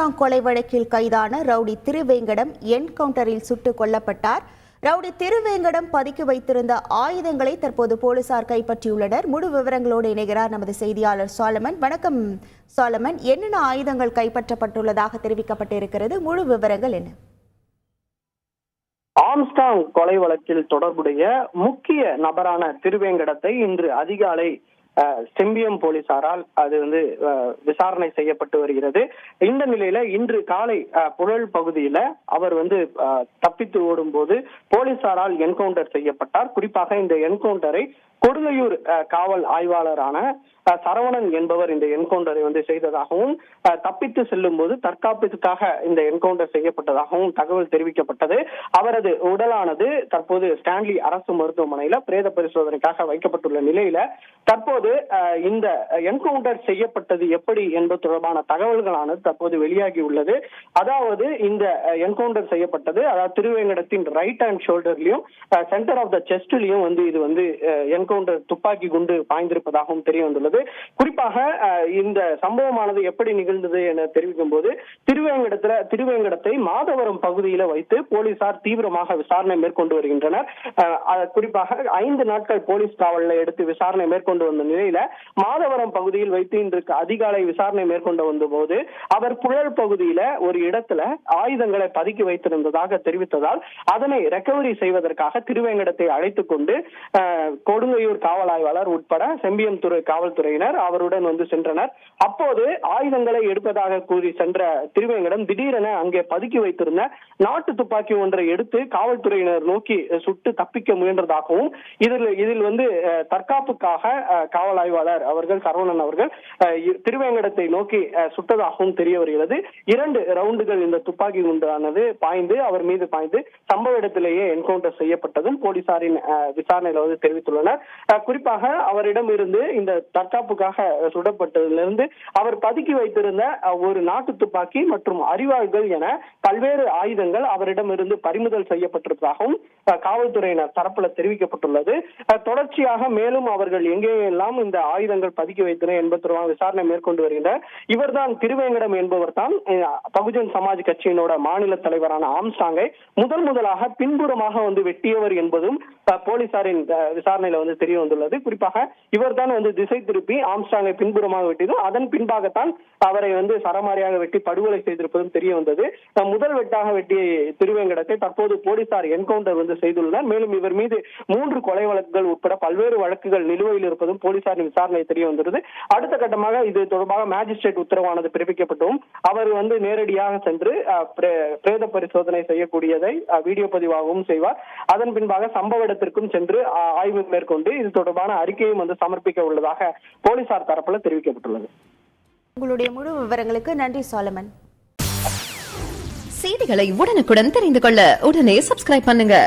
Armstrong கொலை வழக்கில் கைதான ரவுடி திருவேங்கடம் என்கவுண்டரில் சுட்டுக் கொல்லப்பட்டார். ரவுடி திருவேங்கடம் பதுக்கி வைத்திருந்த ஆயுதங்களை தற்போது போலீசார் கைப்பற்றியுள்ளனர். முழு விவரங்களோடு இணைகிறார் நமது செய்தியாளர் சாலமன். வணக்கம் சாலமன், என்னென்ன ஆயுதங்கள் கைப்பற்றப்பட்டுள்ளதாக தெரிவிக்கப்பட்டிருக்கிறது? முழு விவரங்கள் என்ன? ஆம்ஸ்டாங் கொலை வழக்கில் தொடர்புடைய முக்கிய நபரான திருவேங்கடத்தை இன்று அதிகாலை செம்பியம் போலீசாரால் அது விசாரணை செய்யப்பட்டு வருகிறது. இந்த நிலையில இன்று காலை புழல் பகுதியில அவர் தப்பித்து ஓடும் போது போலீசாரால் என்கவுண்டர் செய்யப்பட்டார். குறிப்பாக இந்த என்கவுண்டரை கொடுங்கையூர் காவல் ஆய்வாளரான சரவணன் என்பவர் இந்த என்கவுண்டரை செய்ததாகவும், தப்பித்து செல்லும் போது தற்காப்புக்காக இந்த என்கவுண்டர் செய்யப்பட்டதாகவும் தகவல் தெரிவிக்கப்பட்டது. அவரது உடலானது தற்போது ஸ்டான்லி அரசு மருத்துவமனையில பிரேத பரிசோதனைக்காக வைக்கப்பட்டுள்ள நிலையில தற்போது இந்த என்கவுண்டர் செய்யப்பட்டது எப்படி என்பது தொடர்பான தகவல்களானது தற்போது வெளியாகி உள்ளது. அதாவது இந்த என்கவுண்டர் செய்யப்பட்டது, அதாவது திருவேங்கடத்தின் ரைட் ஹேண்ட் ஷோல்டர்லயும் சென்டர் ஆஃப் த செஸ்ட்லயும் இது என்கவுண்டர் துப்பாக்கி குண்டு பாய்ந்திருப்பதாகவும் தெரிய வந்துள்ளது. குறிப்பாக இந்த சம்பவமானது எப்படி நிகழ்ந்தது என தெரிவிக்கும் போது திருவேங்கடத்தை மாதவரம் பகுதியில வைத்து போலீசார் தீவிரமாக விசாரணை மேற்கொண்டு வருகின்றனர். குறிப்பாக 5 நாட்கள் போலீஸ் காவலில் எடுத்து விசாரணை மேற்கொண்டு வந்த நிலையில மாதவரம் பகுதியில் வைத்து இன்றைக்கு அதிகாலை விசாரணை மேற்கொண்டு வந்த போது அவர் புழல் பகுதியில ஒரு இடத்துல ஆயுதங்களை பதுக்கி வைத்திருந்ததாக தெரிவித்ததால் அதனை ரெக்கவரி செய்வதற்காக திருவேங்கடத்தை அழைத்துக் கொண்டு கொடுங்கையூர் காவல் ஆய்வாளர் உட்பட செம்பியம் காவல்துறையினர் அவருடன் சென்றனர். அப்போது ஆயுதங்களை எடுப்பதாக கூறி சென்ற திருவேங்கடம் திடீரென அங்கே பதுக்கி வைத்திருந்த நாட்டு துப்பாக்கி ஒன்றை எடுத்து காவல்துறையினர் நோக்கி சுட்டு தப்பிக்க முயன்றதாகவும், இதில் தற்காப்புக்காக காவல் ஆய்வாளர் அவர்கள் சரவணன் அவர்கள் திருவேங்கடத்தை நோக்கி சுட்டதாகவும் தெரிய வருகிறது. 2 ரவுண்டுகள் இந்த துப்பாக்கி குண்டானது பாய்ந்து அவர் மீது பாய்ந்து சம்பவ இடத்திலேயே என்கவுண்டர் செய்யப்பட்டதும் போலீசாரின் விசாரணையில் தெரிவித்துள்ளனர். குறிப்பாக அவரிடம் இருந்து இந்த தற்காப்புக்காக சுடப்பட்டதிலிருந்து அவர் பதுக்கி வைத்திருந்த ஒரு நாட்டு துப்பாக்கி மற்றும் அரிவாள்கள் என பல்வேறு ஆயுதங்கள் அவரிடம் இருந்து பறிமுதல் செய்யப்பட்டிருப்பதாகவும் காவல்துறையினர் தரப்புல தெரிவிக்கப்பட்டுள்ளது. தொடர்ச்சியாக மேலும் அவர்கள் எங்கெல்லாம் இந்த ஆயுதங்கள் பதுக்கி வைத்தனர் என்பது தொடர்பான விசாரணை மேற்கொண்டு வருகின்றனர். இவர்தான் திருவேங்கடம் என்பவர் தான் பகுஜன் சமாஜ் கட்சியினோட மாநில தலைவரான ஆம்ஸ்டாங்கை முதலாக பின்புறமாக வெட்டியவர் என்பதும் போலீசாரின் விசாரணையில தெரிய வந்துள்ளது. குறிப்பாக இவர் தான் திசை திருப்பி ஆம்ஸ்டாங்கை பின்புறமாக வெட்டியதும் அதன் பின்பாகத்தான் அவரை சரமாரியாக வெட்டி படுகொலை செய்திருப்பதும் தெரிய வந்தது. முதல் வெட்டாக வெட்டிய திருவேங்கடத்தை தற்போது போலீசார் என்கவுண்டர் செய்துள்ளனர். மேலும் இவர் மீது 3 கொலை வழக்குகள் உட்பட பல்வேறு வழக்குகள் நிலுவையில் இருப்பதும் போலீசாரின் விசாரணை தெரிய வந்துள்ளது. அடுத்த கட்டமாக இது தொடர்பாக மேஜிஸ்ட்ரேட் உத்தரவானது பிறப்பிக்கப்பட்டும் அவர் நேரடியாக சென்று பிரேத பரிசோதனை செய்யக்கூடியதை வீடியோ பதிவாகவும் செய்வார். அதன் பின்பாக சம்பவ இடத்திற்கும் சென்று ஆய்வு மேற்கொண்டு இது தொடர்பான அறிக்கையும் சமர்ப்பிக்க உள்ளதாக போலீசார் தரப்பில் தெரிவிக்கப்பட்டுள்ளது. உங்களுடைய முழு விவரங்களுக்கு நன்றி சாலமன். செய்திகளை உடனுக்குடன் தெரிந்து கொள்ள உடனே சப்ஸ்கிரைப் பண்ணுங்க.